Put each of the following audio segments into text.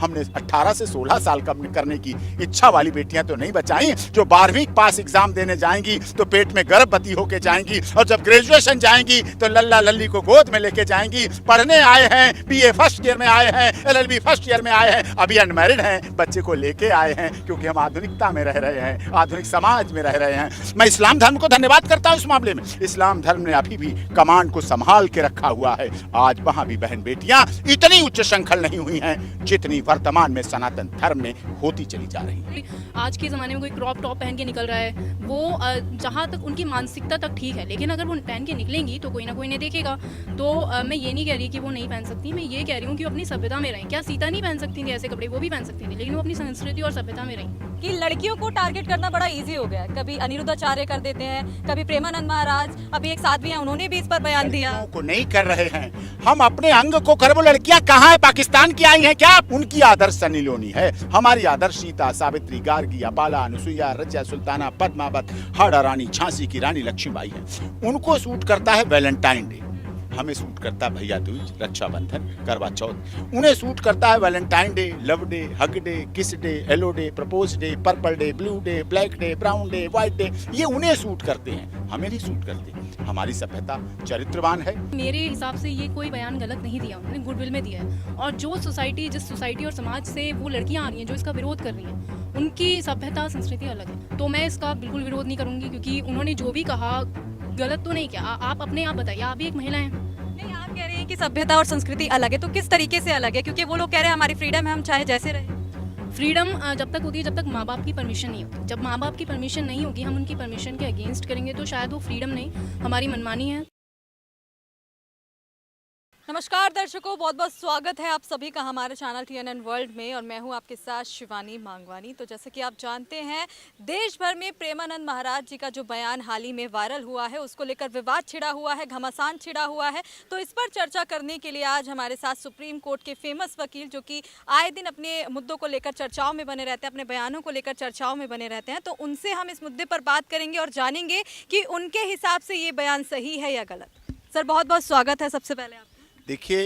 हमने 18 से 16 साल का करने की इच्छा वाली बेटियां तो नहीं बचाई, जो 12वीं पास एग्जाम देने जाएंगी तो पेट में गर्भवती होके जाएंगी, और जब ग्रेजुएशन जाएंगी तो लल्ला लल्ली को गोद में लेके जाएंगी। पढ़ने आए हैं, बीए फर्स्ट ईयर में आए हैं, एलएलबी फर्स्ट ईयर में आए हैं, अभी अनमैरिड हैं, बच्चे को लेके आए हैं, क्योंकि हम आधुनिकता में रह रहे हैं, आधुनिक समाज में रह रहे हैं। मैं इस्लाम धर्म को धन्यवाद करता हूं इस मामले में। इस्लाम धर्म ने अभी भी कमांड को संभाल के रखा हुआ है। आज वहां भी बहन बेटियां इतनी उच्च श्रृंखल नहीं हुई हैं जितनी वर्तमान में सनातन धर्म में होती चली जा रही है। आज के ज़माने में कोई क्रॉप टॉप पहन के निकल रहा है, वो जहाँ तक उनकी मानसिकता तक ठीक है, लेकिन अगर वो पहन के निकलेंगी तो कोई ना कोई ने देखेगा। तो मैं ये नहीं कह रही कि वो नहीं पहन सकती, मैं ये कह रही हूँ कि वो अपनी सभ्यता में रहें। क्या सीता नहीं पहन सकती थी ऐसे कपड़े? वो भी पहन सकती थी, लेकिन वो अपनी संस्कृति और सभ्यता में रहीं। कि लड़कियों को टारगेट करना बड़ा इजी हो गया है। कभी अनिरुद्धाचार्य कर देते हैं, कभी प्रेमानंद महाराज, अभी एक साध्वी हैं, उन्होंने भी इस पर बयान दिया। को नहीं कर रहे हैं, हम अपने अंग को कर। वो लड़कियां कहाँ है? पाकिस्तान की आई हैं क्या? उनकी आदर्श सनी लियोनी है, हमारी आदर्श सीता, सावित्री, गार्गी, अबाला, अनुसुईया, रजिया सुल्ताना, पद्मावत, हाड़ा रानी, झांसी की रानी लक्ष्मीबाई है। उनको सूट करता है वैलेंटाइन डे, हमें सूट करता है भैया दूज, रक्षाबंधन, करवा चौथ। उन्हें सूट करता है Valentine day, love day, hug day, kiss day, hello day, propose day, purple day, blue day, black day, brown day, white day. ये उन्हें सूट करते हैं, हमें नहीं सूट करते। हमारी सभ्यता चरित्रवान है। मेरे हिसाब से ये कोई बयान गलत नहीं दिया, उन्होंने गुडविल में दिया है। और जो सोसाइटी, जिस सोसाइटी और समाज से वो लड़कियां आ रही हैं जो इसका विरोध कर रही हैं, उनकी सभ्यता संस्कृति अलग है, तो मैं इसका बिल्कुल विरोध नहीं करूंगी, क्योंकि उन्होंने जो भी कहा गलत तो नहीं किया। आप अपने आप बताइए, आप भी एक महिला हैं। नहीं, आप कह रहे हैं कि सभ्यता और संस्कृति अलग है, तो किस तरीके से अलग है? क्योंकि वो लोग कह रहे हैं हमारी फ्रीडम है, हम चाहे जैसे रहे। फ्रीडम जब तक होती है जब तक माँ बाप की परमिशन नहीं होती। जब माँ बाप की परमिशन नहीं होगी, हम उनकी परमिशन के अगेंस्ट करेंगे, तो शायद वो फ्रीडम नहीं, हमारी मनमानी है। नमस्कार दर्शकों, बहुत बहुत स्वागत है आप सभी का हमारे चैनल TNN वर्ल्ड में, और मैं हूं आपके साथ शिवानी मांगवानी। तो जैसे कि आप जानते हैं, देश भर में प्रेमानंद महाराज जी का जो बयान हाल ही में वायरल हुआ है, उसको लेकर विवाद छिड़ा हुआ है, घमासान छिड़ा हुआ है। तो इस पर चर्चा करने के लिए आज हमारे साथ सुप्रीम कोर्ट के फेमस वकील, जो कि आए दिन अपने मुद्दों को लेकर चर्चाओं में बने रहते हैं, अपने बयानों को लेकर चर्चाओं में बने रहते हैं, तो उनसे हम इस मुद्दे पर बात करेंगे और जानेंगे कि उनके हिसाब से ये बयान सही है या गलत। सर, बहुत बहुत स्वागत है सबसे पहले आप। देखिए,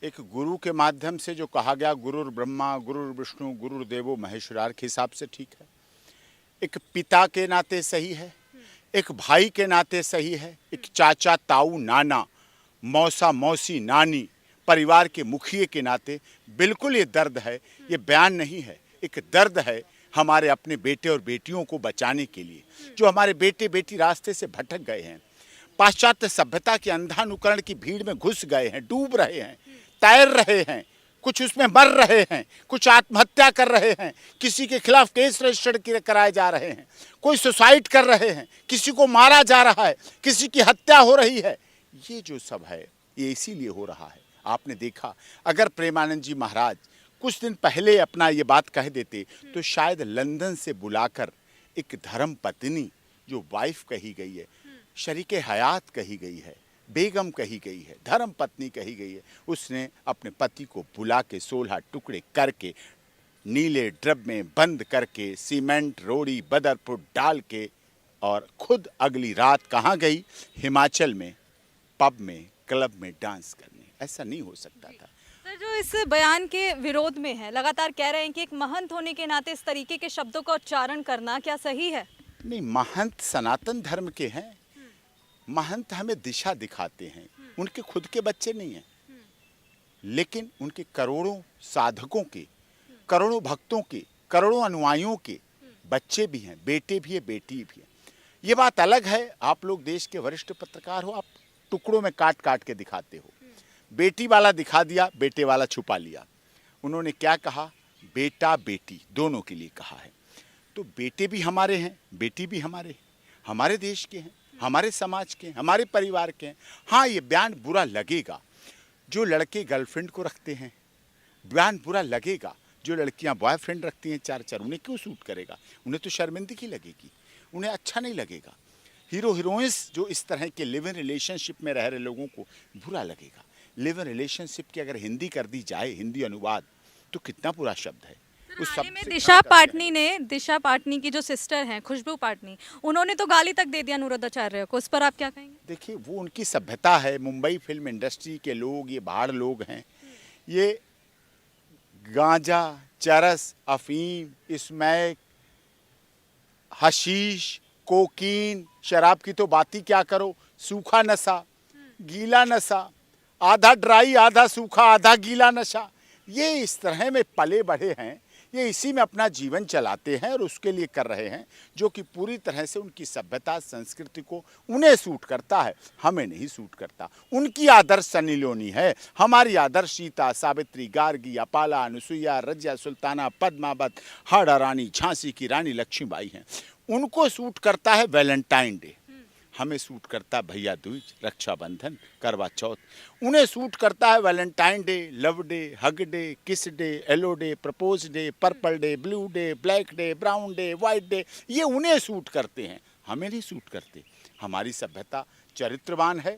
एक गुरु के माध्यम से जो कहा गया, गुरुर ब्रह्मा गुरुर विष्णु गुरुर्देवो महेश्वरार, के हिसाब से ठीक है। एक पिता के नाते सही है, एक भाई के नाते सही है, एक चाचा, ताऊ, नाना, मौसा, मौसी, नानी, परिवार के मुखिए के नाते बिल्कुल ये दर्द है। ये बयान नहीं है, एक दर्द है हमारे अपने बेटे और बेटियों को बचाने के लिए, जो हमारे बेटे बेटी रास्ते से भटक गए हैं, पाश्चात्य सभ्यता के अंधानुकरण की भीड़ में घुस गए हैं, डूब रहे हैं, तैर रहे हैं, कुछ उसमें मर रहे हैं, कुछ आत्महत्या कर रहे हैं, किसी के खिलाफ केस रजिस्टर्ड कराए जा रहे हैं, कोई सुसाइड कर रहे हैं, किसी को मारा जा रहा है, किसी की हत्या हो रही है। ये जो सब है, ये इसीलिए हो रहा है। आपने देखा, अगर प्रेमानंद जी महाराज कुछ दिन पहले अपना ये बात कह देते तो शायद लंदन से बुलाकर एक धर्म पत्नी, जो वाइफ कही गई है, शरीके हयात कही गई है, बेगम कही गई है, धर्म पत्नी कही गई है, उसने अपने पति को बुला के 16 टुकड़े करके नीले ड्रम में बंद करके सीमेंट रोड़ी बदरपुर डाल के, और खुद अगली रात कहाँ गई? हिमाचल में पब में, क्लब में डांस करने। ऐसा नहीं हो सकता था। सर, जो इस बयान के विरोध में है, लगातार कह रहे हैं कि एक महंत होने के नाते इस तरीके के शब्दों का उच्चारण करना क्या सही है? नहीं, महंत सनातन धर्म के हैं, महंत हमें दिशा दिखाते हैं, उनके खुद के बच्चे नहीं हैं, लेकिन उनके करोड़ों साधकों के, करोड़ों भक्तों के, करोड़ों अनुयायियों के बच्चे भी हैं, बेटे भी है, बेटी भी है। ये बात अलग है, आप लोग देश के वरिष्ठ पत्रकार हो, आप टुकड़ों में काट काट के दिखाते हो। बेटी वाला दिखा दिया, बेटे वाला छुपा लिया। उन्होंने क्या कहा? बेटा बेटी दोनों के लिए कहा है। तो बेटे भी हमारे हैं, बेटी भी हमारे हैं, हमारे देश के हैं, हमारे समाज के, हमारे परिवार के हैं। हाँ, ये बयान बुरा लगेगा जो लड़के गर्लफ्रेंड को रखते हैं, बयान बुरा लगेगा जो लड़कियां बॉयफ्रेंड रखती हैं 4-4, उन्हें क्यों सूट करेगा? उन्हें तो शर्मिंदगी लगेगी, उन्हें अच्छा नहीं लगेगा। हीरो हीरोइंस जो इस तरह के लिव इन रिलेशनशिप में रह रहे लोगों को बुरा लगेगा। लिव इन रिलेशनशिप की अगर हिंदी कर दी जाए, हिंदी अनुवाद, तो कितना बुरा शब्द है। हाल ही में दिशा पाटनी की जो सिस्टर हैं, खुशबू पाटनी, उन्होंने तो गाली तक दे दिया अनिरुद्धाचार्य को। उस पर आप क्या कहेंगे? देखिए, वो उनकी सभ्यता है। मुंबई फिल्म इंडस्ट्री के लोग, ये बाहर लोग हैं, ये गांजा, चरस, अफीम, स्मैक, हशीश, कोकीन, शराब की तो बात ही क्या करो, सूखा नशा, गीला नशा, आधा ड्राई आधा सूखा आधा गीला नशा, ये इस तरह में पले बढ़े हैं, ये इसी में अपना जीवन चलाते हैं और उसके लिए कर रहे हैं, जो कि पूरी तरह से उनकी सभ्यता संस्कृति को उन्हें सूट करता है, हमें नहीं सूट करता। उनकी आदर्श सनी लियोनी है, हमारी आदर्श सीता, सावित्री, गार्गी, अपाला, अनुसुईया, रजिया, सुल्ताना, पद्मावत, हाड़ा रानी, झांसी की रानी लक्ष्मीबाई हैं। उनको सूट करता है वैलेंटाइन डे, हमें सूट करता है भैया दूज, रक्षाबंधन, करवा चौथ। उन्हें सूट करता है Valentine day, love day, hug day, kiss day, yellow day, propose day, purple day, blue day, black day, brown day, white day, ये उन्हें सूट करते हैं, हमें नहीं सूट करते। हमारी सभ्यता चरित्रवान है,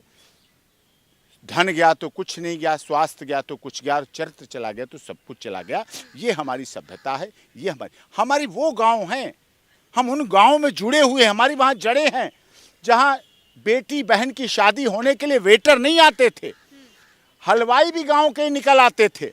धन गया तो कुछ नहीं गया, स्वास्थ्य गया तो कुछ गया, चरित्र चला गया तो सब कुछ चला गया। ये हमारी सभ्यता है, ये हमारी वो गाँव हैं, हम उन गाँव में जुड़े हुए, हमारी वहाँ जड़ें हैं, जहाँ बेटी बहन की शादी होने के लिए वेटर नहीं आते थे, हलवाई भी गांव के निकल आते थे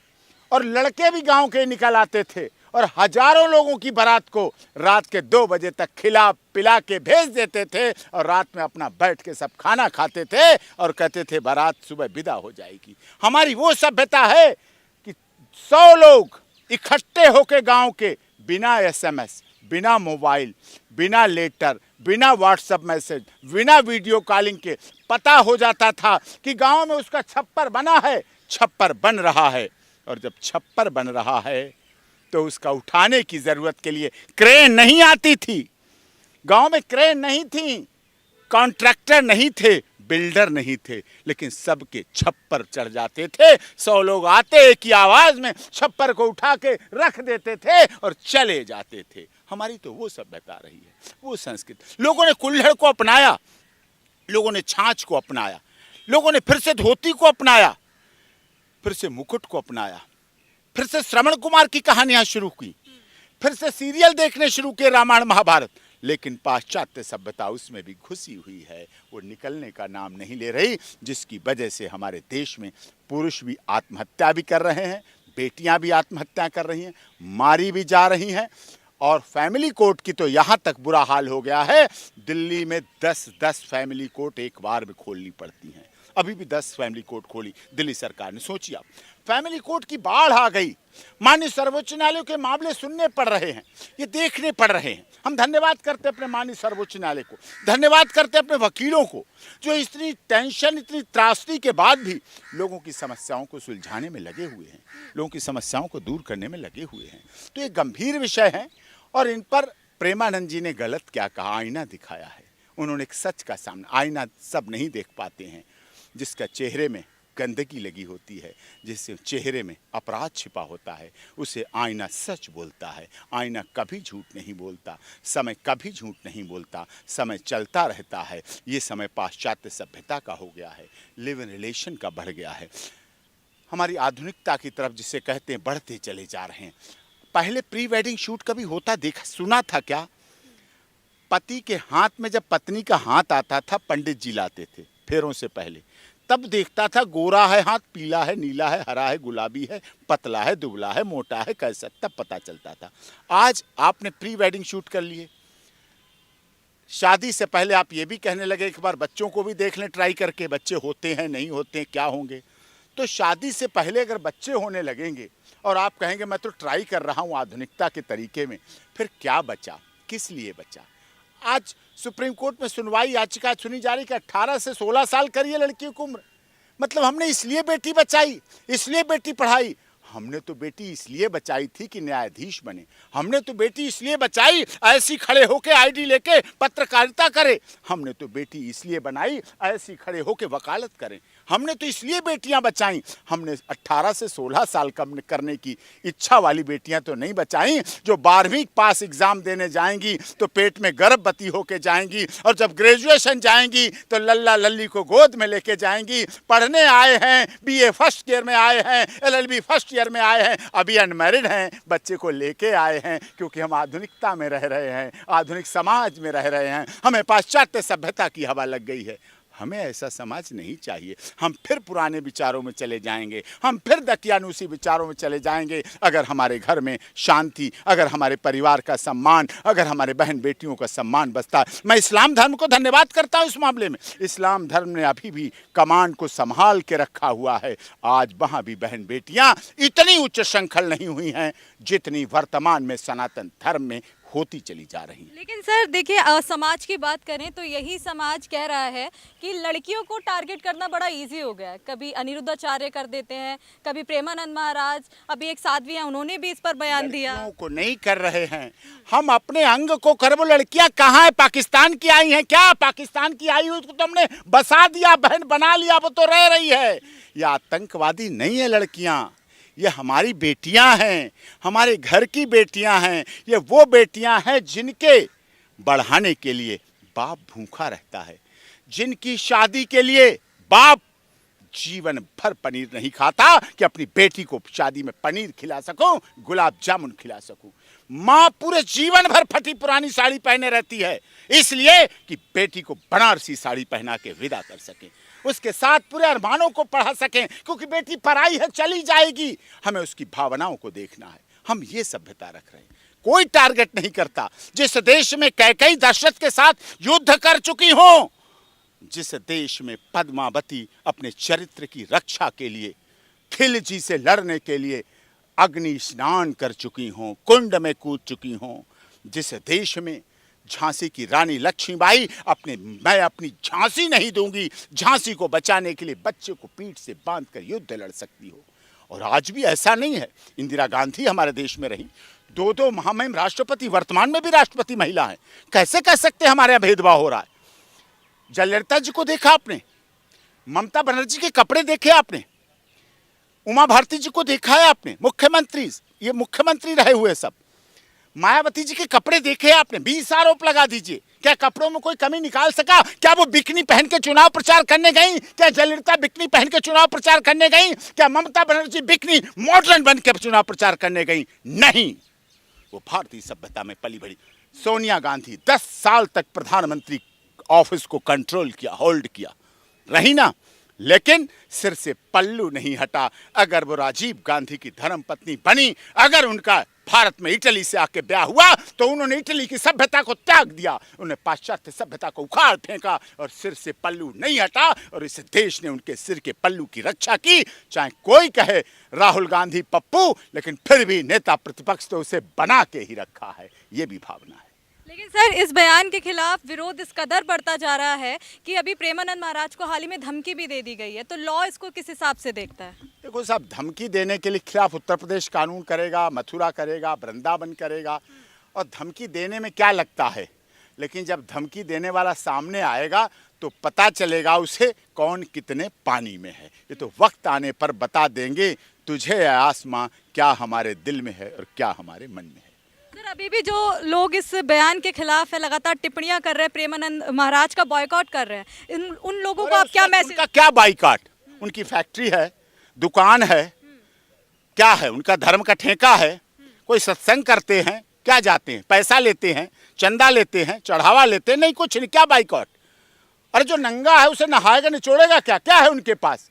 और लड़के भी गांव के निकल आते थे और हजारों लोगों की बारात को रात के 2 बजे तक खिला पिला के भेज देते थे और रात में अपना बैठ के सब खाना खाते थे और कहते थे बारात सुबह विदा हो जाएगी। हमारी वो सभ्यता है कि 100 लोग इकट्ठे होके गांव के बिना SMS, बिना मोबाइल, बिना लेटर, बिना व्हाट्सएप मैसेज, बिना वीडियो कॉलिंग के पता हो जाता था कि गांव में उसका छप्पर बना है, छप्पर बन रहा है। और जब छप्पर बन रहा है तो उसका उठाने की जरूरत के लिए क्रेन नहीं आती थी, गांव में क्रेन नहीं थी, कॉन्ट्रैक्टर नहीं थे, बिल्डर नहीं थे, लेकिन सबके छप्पर चढ़ जाते थे। 100 लोग आते एक ही आवाज में छप्पर को उठा के रख देते थे और चले जाते थे। हमारी तो वो सभ्यता रही है, वो संस्कृति। लोगों ने कुल्हड़ को अपनाया, लोगों ने छाछ को अपनाया, लोगों ने फिर से धोती को अपनाया, फिर से मुकुट को अपनाया, फिर से श्रवण कुमार की कहानियां शुरू की, फिर से सीरियल देखने शुरू किए, रामायण महाभारत। लेकिन पाश्चात्य सभ्यता उसमें भी घुसी हुई है, वो निकलने का नाम नहीं ले रही, जिसकी वजह से हमारे देश में पुरुष भी आत्महत्या भी कर रहे हैं, बेटियां भी आत्महत्या कर रही हैं, मारी भी जा रही हैं। और फैमिली कोर्ट की तो यहाँ तक बुरा हाल हो गया है, दिल्ली में 10-10 फैमिली कोर्ट एक बार में खोलनी पड़ती हैं। अभी भी 10 फैमिली कोर्ट खोली दिल्ली सरकार ने। सोचिए आप, फैमिली कोर्ट की बाढ़ आ गई, माननीय सर्वोच्च न्यायालय के मामले सुनने पड़ रहे हैं, ये देखने पड़ रहे हैं। हम धन्यवाद करते अपने माननीय सर्वोच्च न्यायालय को, धन्यवाद करते अपने वकीलों को, जो इतनी टेंशन, इतनी त्रासदी के बाद भी लोगों की समस्याओं को सुलझाने में लगे हुए हैं, लोगों की समस्याओं को दूर करने में लगे हुए हैं। तो ये गंभीर विषय है और इन पर प्रेमानंद जी ने गलत क्या कहा, आईना दिखाया है। उन्होंने एक सच का सामना, आईना सब नहीं देख पाते हैं, जिसका चेहरे में गंदगी लगी होती है, जिससे चेहरे में अपराध छिपा होता है, उसे आईना सच बोलता है। आईना कभी झूठ नहीं बोलता, समय कभी झूठ नहीं बोलता, समय चलता रहता है। ये समय पाश्चात्य सभ्यता का हो गया है, लिव इन रिलेशन का बढ़ गया है, हमारी आधुनिकता की तरफ जिसे कहते हैं बढ़ते चले जा रहे हैं। पहले प्री वेडिंग शूट कभी होता देखा सुना था क्या? पति के हाथ में जब पत्नी का हाथ आता था, पंडित जी लाते थे फेरों से पहले, तब देखता था गोरा है हाथ, पीला है, नीला है, हरा है, गुलाबी है, पतला है, दुबला है, मोटा है, कैसा, तब पता चलता था। आज आपने प्री वेडिंग शूट कर लिए, शादी से पहले आप ये भी कहने लगे एक बार बच्चों को भी देख लें ट्राई करके, बच्चे होते हैं नहीं होते हैं, क्या होंगे। तो शादी से पहले अगर बच्चे होने लगेंगे और आप कहेंगे मैं तो ट्राई कर रहा हूँ आधुनिकता के तरीके में, फिर क्या बचा, किस लिए बचा? आज सुप्रीम कोर्ट में सुनवाई याचिका सुनी जा रही कि 18 से 16 साल करिए लड़कियों की उम्र। मतलब हमने इसलिए बेटी बचाई, इसलिए बेटी पढ़ाई। हमने तो बेटी इसलिए बचाई थी कि न्यायाधीश बने, हमने तो बेटी इसलिए बचाई ऐसी खड़े होके आईडी लेके पत्रकारिता करे, हमने तो बेटी इसलिए बनाई ऐसी खड़े होके वकालत करें, हमने तो इसलिए बेटियां बचाई। हमने 18 से 16 साल कम करने की इच्छा वाली बेटियां तो नहीं बचाई, जो 12वीं पास एग्जाम देने जाएंगी तो पेट में गर्भवती होके जाएंगी, और जब ग्रेजुएशन जाएंगी तो लल्ला लल्ली को गोद में लेके जाएंगी। पढ़ने आए हैं, BA फर्स्ट ईयर में आए हैं, LLB फर्स्ट ईयर में आए हैं, अभी अनमैरिड हैं, बच्चे को लेके आए हैं, क्योंकि हम आधुनिकता में रह रहे हैं, आधुनिक समाज में रह रहे हैं, हमें पाश्चात्य सभ्यता की हवा लग गई है। हमें ऐसा समाज नहीं चाहिए। हम फिर पुराने विचारों में चले जाएंगे, हम फिर दकियानूसी विचारों में चले जाएंगे अगर हमारे घर में शांति, अगर हमारे परिवार का सम्मान, अगर हमारे बहन बेटियों का सम्मान बचता है। मैं इस्लाम धर्म को धन्यवाद करता हूँ इस मामले में। इस्लाम धर्म ने अभी भी कमान को संभाल के रखा हुआ है। आज वहाँ भी बहन बेटियाँ इतनी उच्च श्रृंखल नहीं हुई हैं जितनी वर्तमान में सनातन धर्म में होती चली जा रही है। लेकिन सर देखिए, समाज की बात करें तो यही समाज कह रहा है कि लड़कियों को टारगेट करना बड़ा इजी हो गया है। कभी अनिरुद्धाचार्य कर देते हैं, कभी प्रेमानंद महाराज, अभी एक साध्वी हैं उन्होंने भी इस पर बयान दिया। लड़कियों को नहीं कर रहे हैं, हम अपने अंग को कर। वो लड़कियां कहाँ है? पाकिस्तान की आई हैं क्या? पाकिस्तान की आई उसको तो हमने बसा दिया, बहन बना लिया, वो तो रह रही है। ये आतंकवादी नहीं है लड़कियां, ये हमारी बेटियां हैं, हमारे घर की बेटियां हैं। ये वो बेटियां हैं जिनके बढ़ाने के लिए बाप भूखा रहता है, जिनकी शादी के लिए बाप जीवन भर पनीर नहीं खाता कि अपनी बेटी को शादी में पनीर खिला सकूं, गुलाब जामुन खिला सकूं। माँ पूरे जीवन भर फटी पुरानी साड़ी पहने रहती है इसलिए कि बेटी को बनारसी साड़ी पहना के विदा कर सके, उसके साथ पूरे अरमानों को पढ़ा सकें, क्योंकि बेटी पराई है, चली जाएगी। हमें उसकी भावनाओं को देखना है। हम ये सभ्यता रख रहे हैं। कोई टारगेट नहीं करता। जिस देश में कैकेयी दशरथ के साथ युद्ध कर चुकी हो, जिस देश में पद्मावती अपने चरित्र की रक्षा के लिए खिलजी से लड़ने के लिए अग्नि स्नान कर चुकी हों, कुंड में कूद चुकी हों, जिस देश में झांसी की रानी लक्ष्मीबाई मैं अपनी झांसी नहीं दूंगी, झांसी को बचाने के लिए बच्चे को पीठ से बांधकर युद्ध लड़ सकती हो। और आज भी ऐसा नहीं है। इंदिरा गांधी हमारे देश में रही, दो महामहिम राष्ट्रपति, वर्तमान में भी राष्ट्रपति महिला है। कैसे कह सकते हमारे यहाँ भेदभाव हो रहा है? जयललिता जी को देखा आपने, ममता बनर्जी के कपड़े देखे आपने, उमा भारती जी को देखा है आपने, मुख्यमंत्री, ये मुख्यमंत्री रहे हुए सब। मायावती जी के कपड़े देखे आपने, 20 आरोप लगा दीजिए, क्या कपड़ों में कोई कमी निकाल सका? क्या वो बिकनी पहन के चुनाव प्रचार करने गई? क्या जयललिता बिकनी पहन के चुनाव प्रचार करने गई? क्या ममता बनर्जी बिकनी मॉडर्न बन के चुनाव प्रचार करने गई? नहीं, वो भारतीय सभ्यता में पली बड़ी। सोनिया गांधी 10 साल तक प्रधानमंत्री ऑफिस को कंट्रोल किया, होल्ड किया, रही ना, लेकिन सिर से पल्लू नहीं हटा। अगर वो राजीव गांधी की धर्मपत्नी बनी, अगर उनका भारत में इटली से आके ब्याह हुआ, तो उन्होंने इटली की सभ्यता को त्याग दिया, उन्हें पाश्चात्य सभ्यता को उखाड़ फेंका और सिर से पल्लू नहीं हटा। और इस देश ने उनके सिर के पल्लू की रक्षा की। चाहे कोई कहे राहुल गांधी पप्पू, लेकिन फिर भी नेता प्रतिपक्ष तो उसे बना के ही रखा है, ये भी भावना है। लेकिन सर, इस बयान के खिलाफ विरोध इस कदर बढ़ता जा रहा है कि अभी प्रेमानंद महाराज को हाल ही में धमकी भी दे दी गई है, तो लॉ इसको किस हिसाब से देखता है? देखो साहब, धमकी देने के लिए खिलाफ उत्तर प्रदेश कानून करेगा, मथुरा करेगा, वृंदावन करेगा, और धमकी देने में क्या लगता है। लेकिन जब धमकी देने वाला सामने आएगा तो पता चलेगा उसे कौन कितने पानी में है। ये तो वक्त आने पर बता देंगे तुझे आसमां क्या हमारे दिल में है और क्या हमारे मन में है। सर, अभी भी जो लोग इस बयान के खिलाफ है, लगातार टिप्पणियां कर रहे हैं, प्रेमानंद महाराज का बॉयकॉट कर रहे हैं, उन लोगों को आप क्या मैसेज? उनका क्या बाइकॉट? उनकी फैक्ट्री है, दुकान है, क्या है? उनका धर्म का ठेका है। कोई सत्संग करते हैं, क्या जाते हैं, पैसा लेते हैं, चंदा लेते हैं, चढ़ावा लेते हैं, नहीं कुछ नहीं, क्या बाइकॉट? अरे जो नंगा है उसे नहाएगा निचोड़ेगा क्या? क्या है उनके पास?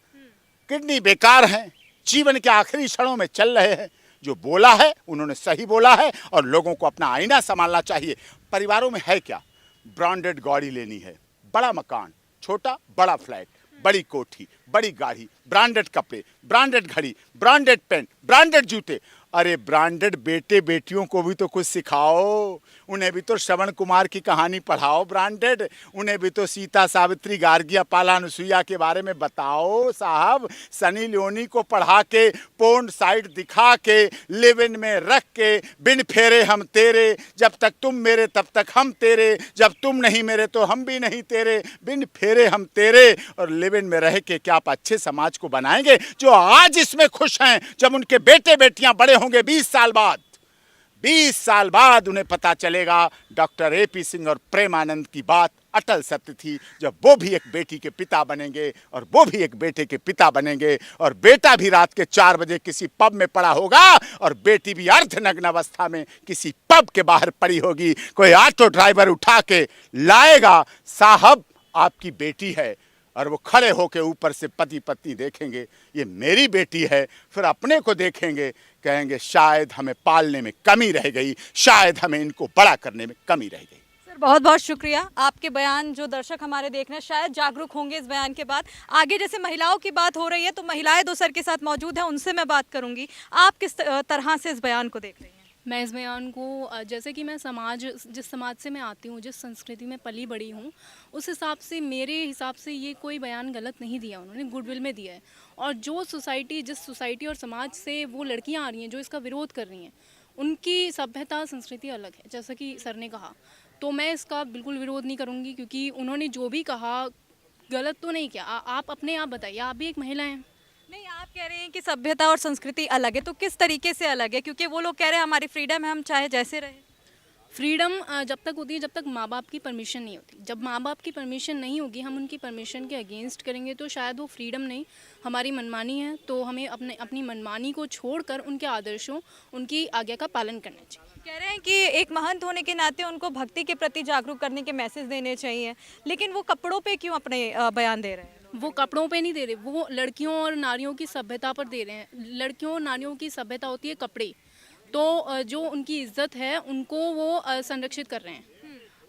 किडनी बेकार है, जीवन के आखिरी क्षणों में चल रहे हैं। जो बोला है उन्होंने सही बोला है, और लोगों को अपना आईना संभालना चाहिए। परिवारों में है क्या? ब्रांडेड गाड़ी लेनी है, बड़ा मकान, छोटा बड़ा फ्लैट, बड़ी कोठी, बड़ी गाड़ी, ब्रांडेड कपड़े, ब्रांडेड घड़ी, ब्रांडेड पेन, ब्रांडेड जूते। अरे ब्रांडेड बेटे बेटियों को भी तो कुछ सिखाओ, उन्हें भी तो श्रवण कुमार की कहानी पढ़ाओ ब्रांडेड, उन्हें भी तो सीता सावित्री गार्गिया पाला अनुसुईया के बारे में बताओ साहब। सनी लियोनी को पढ़ा के, पोर्न साइट दिखा के, लिव इन में रख के, बिन फेरे हम तेरे, जब तक तुम मेरे तब तक हम तेरे, जब तुम नहीं मेरे तो हम भी नहीं तेरे, बिन फेरे हम तेरे, और लिव इन में रह के क्या आप अच्छे समाज को बनाएंगे? जो आज इसमें खुश हैं, जब उनके बेटे बेटियां बड़े होंगे 20 साल बाद उन्हें पता चलेगा डॉक्टर AP सिंह और प्रेमानंद की बात अटल सत्य थी। जब वो भी एक बेटी के पिता बनेंगे और वो भी एक बेटे के पिता बनेंगे, और बेटा भी रात के 4 बजे किसी पब में पड़ा होगा और बेटी भी अर्धनग्न अवस्था में किसी पब के बाहर पड़ी होगी। कोई ऑटो ड्राइवर उठा के लाएगा, साहब आपकी बेटी है, और वो खड़े होके ऊपर से पति पत्नी देखेंगे ये मेरी बेटी है, फिर अपने को देखेंगे, कहेंगे शायद हमें पालने में कमी रह गई, शायद हमें इनको बड़ा करने में कमी रह गई। सर बहुत बहुत शुक्रिया। आपके बयान जो दर्शक हमारे देख रहे हैं शायद जागरूक होंगे इस बयान के बाद। आगे जैसे महिलाओं की बात हो रही है तो महिलाएं दो सर के साथ मौजूद हैं, उनसे मैं बात करूंगी। आप किस तरह से इस बयान को देख रही हैं? मैं इस बयान को जैसे कि मैं जिस समाज से मैं आती हूँ, जिस संस्कृति में पली बड़ी हूँ, उस हिसाब से मेरे हिसाब से ये कोई बयान गलत नहीं दिया उन्होंने, गुडविल में दिया है। और जो जिस सोसाइटी और समाज से वो लड़कियाँ आ रही हैं जो इसका विरोध कर रही हैं, उनकी सभ्यता संस्कृति अलग है, जैसा कि सर ने कहा। तो मैं इसका बिल्कुल विरोध नहीं करूँगी, क्योंकि उन्होंने जो भी कहा गलत तो नहीं किया। आप अपने आप बताइए, आप भी एक महिला हैं। नहीं, आप कह रहे हैं कि सभ्यता और संस्कृति अलग है, तो किस तरीके से अलग है? क्योंकि वो लोग कह रहे हैं हमारी फ्रीडम है, हम चाहे जैसे रहे। फ्रीडम जब तक होती है जब तक माँ बाप की परमिशन नहीं होती। जब माँ बाप की परमिशन नहीं होगी, हम उनकी परमिशन के अगेंस्ट करेंगे, तो शायद वो फ्रीडम नहीं, हमारी मनमानी है। तो हमें अपनी मनमानी को छोड़कर उनके आदर्शों, उनकी आज्ञा का पालन करना चाहिए। कह रहे हैं कि एक महंत होने के नाते उनको भक्ति के प्रति जागरूक करने के मैसेज देने चाहिए, लेकिन वो कपड़ों पे क्यों अपने बयान दे रहे हैं? वो कपड़ों पे नहीं दे रहे, वो लड़कियों और नारियों की सभ्यता पर दे रहे हैं। लड़कियों और नारियों की सभ्यता होती है कपड़े, तो जो उनकी इज्जत है उनको वो संरक्षित कर रहे हैं।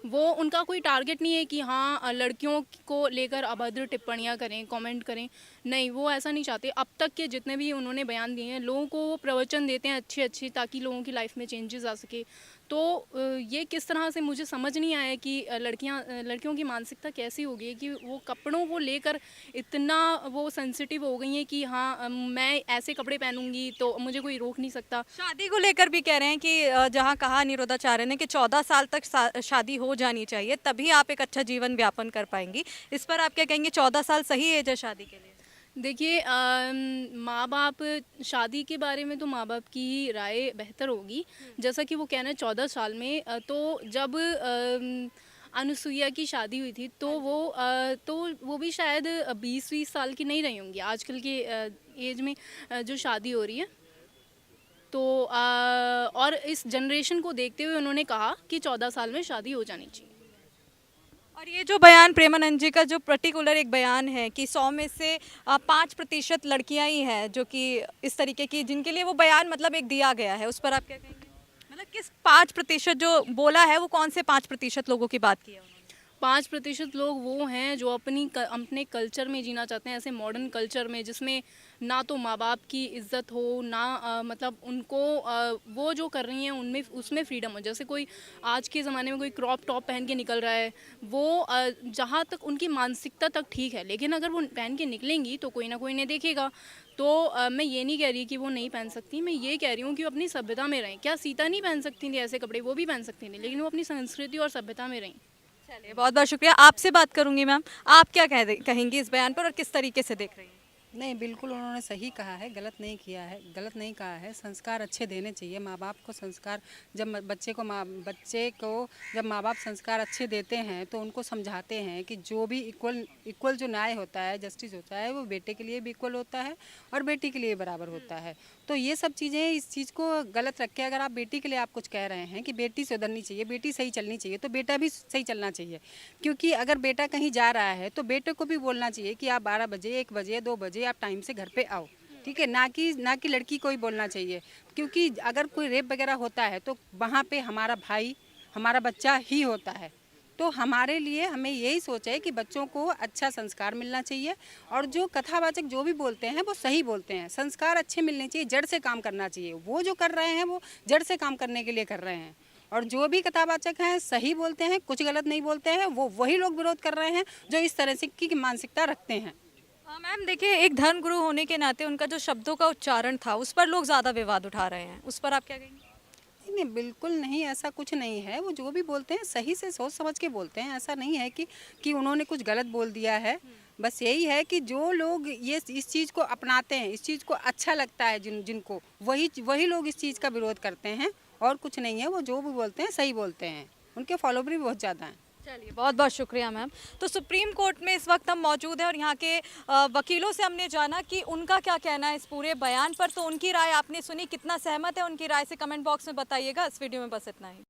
वो उनका कोई टारगेट नहीं है कि हाँ लड़कियों को लेकर अभद्र टिप्पणियाँ करें, कमेंट करें। नहीं, वो ऐसा नहीं चाहते। अब तक के जितने भी उन्होंने बयान दिए हैं, लोगों को वो प्रवचन देते हैं अच्छे ताकि लोगों की लाइफ में चेंजेस आ सके। तो ये किस तरह से मुझे समझ नहीं आया कि लड़कियों की मानसिकता कैसी हो गई है कि वो कपड़ों को लेकर इतना वो सेंसिटिव हो गई हैं कि हाँ मैं ऐसे कपड़े पहनूंगी तो मुझे कोई रोक नहीं सकता। शादी को लेकर भी कह रहे हैं कि जहां कहा अनिरुद्धाचार्य ने कि 14 साल तक शादी हो जानी चाहिए, तभी आप एक अच्छा जीवन व्यापन कर पाएंगी। इस पर आप क्या कहेंगे? 14 साल सही एज है शादी के लिए? देखिए, माँ बाप शादी के बारे में तो माँ बाप की ही राय बेहतर होगी। जैसा कि वो कहना है 14 साल में, तो जब अनुसुईया की शादी हुई थी तो वो भी शायद 20-20 साल की नहीं रही होंगी आजकल के एज में जो शादी हो रही है। तो और इस जनरेशन को देखते हुए उन्होंने कहा कि 14 साल में शादी हो जानी चाहिए। और ये जो बयान प्रेमानंद जी का जो पर्टिकुलर एक बयान है कि 100 में से 5% लड़कियां ही हैं जो कि इस तरीके की, जिनके लिए वो बयान मतलब एक दिया गया है, उस पर आप क्या कहेंगे? मतलब किस 5% जो बोला है वो कौन से 5% लोगों की बात की है? 5% लोग वो हैं जो अपने कल्चर में जीना चाहते हैं, ऐसे मॉडर्न कल्चर में जिसमें ना तो माँ बाप की इज्जत हो, ना मतलब उनको वो जो कर रही हैं उनमें उसमें फ्रीडम हो। जैसे कोई आज के ज़माने में कोई क्रॉप टॉप पहन के निकल रहा है, वो जहाँ तक उनकी मानसिकता तक ठीक है, लेकिन अगर वो पहन के निकलेंगी तो कोई ना कोई इन्हें देखेगा। तो मैं ये नहीं कह रही कि वो नहीं पहन सकती, मैं ये कह रही हूँ कि वो अपनी सभ्यता में रहें। क्या सीता नहीं पहन सकती थी ऐसे कपड़े? वो भी पहन सकती थी, लेकिन वो अपनी संस्कृति और सभ्यता में रहीं। चलिए, बहुत बहुत शुक्रिया। आपसे बात करूंगी मैम, आप क्या कहेंगी इस बयान पर और किस तरीके से देख रही हैं? नहीं, बिल्कुल उन्होंने सही कहा है, गलत नहीं किया है, गलत नहीं कहा है। संस्कार अच्छे देने चाहिए माँ बाप को। संस्कार जब बच्चे को जब माँ बाप संस्कार अच्छे देते हैं तो उनको समझाते हैं कि जो भी इक्वल जो न्याय होता है, जस्टिस होता है, वो बेटे के लिए भी इक्वल होता है और बेटी के लिए बराबर होता है। तो ये सब चीज़ें, इस चीज़ को गलत रख के अगर आप बेटी के लिए आप कुछ कह रहे हैं कि बेटी सुधरनी चाहिए, बेटी सही चलनी चाहिए, तो बेटा भी सही चलना चाहिए। क्योंकि अगर बेटा कहीं जा रहा है तो बेटे को भी बोलना चाहिए कि आप 12 बजे, 1 बजे, 2 बजे आप टाइम से घर पे आओ, ठीक है। ना कि लड़की को ही बोलना चाहिए, क्योंकि अगर कोई रेप वगैरह होता है तो वहाँ पे हमारा भाई, हमारा बच्चा ही होता है। तो हमारे लिए हमें यही सोच है कि बच्चों को अच्छा संस्कार मिलना चाहिए और जो कथावाचक जो भी बोलते हैं वो सही बोलते हैं। संस्कार अच्छे मिलने चाहिए, जड़ से काम करना चाहिए। वो जो कर रहे हैं वो जड़ से काम करने के लिए कर रहे हैं, और जो भी कथावाचक हैं सही बोलते हैं, कुछ गलत नहीं बोलते हैं। वो वही लोग विरोध कर रहे हैं जो इस तरह से की मानसिकता रखते हैं। मैम देखिए, एक धर्मगुरु होने के नाते उनका जो शब्दों का उच्चारण था उस पर लोग ज़्यादा विवाद उठा रहे हैं, उस पर आप क्या कहेंगे? नहीं, बिल्कुल नहीं, ऐसा कुछ नहीं है। वो जो भी बोलते हैं सही से सोच समझ के बोलते हैं। ऐसा नहीं है कि उन्होंने कुछ गलत बोल दिया है। बस यही है कि जो लोग इस चीज़ को अपनाते हैं, इस चीज़ को अच्छा लगता है जिनको, वही लोग इस चीज़ का विरोध करते हैं, और कुछ नहीं है। वो जो भी बोलते हैं सही बोलते हैं, उनके फॉलोवर भी बहुत ज़्यादा हैं। चलिए, बहुत बहुत शुक्रिया मैम। तो सुप्रीम कोर्ट में इस वक्त हम मौजूद हैं और यहाँ के वकीलों से हमने जाना कि उनका क्या कहना है इस पूरे बयान पर। तो उनकी राय आपने सुनी, कितना सहमत है उनकी राय से कमेंट बॉक्स में बताइएगा। इस वीडियो में बस इतना ही।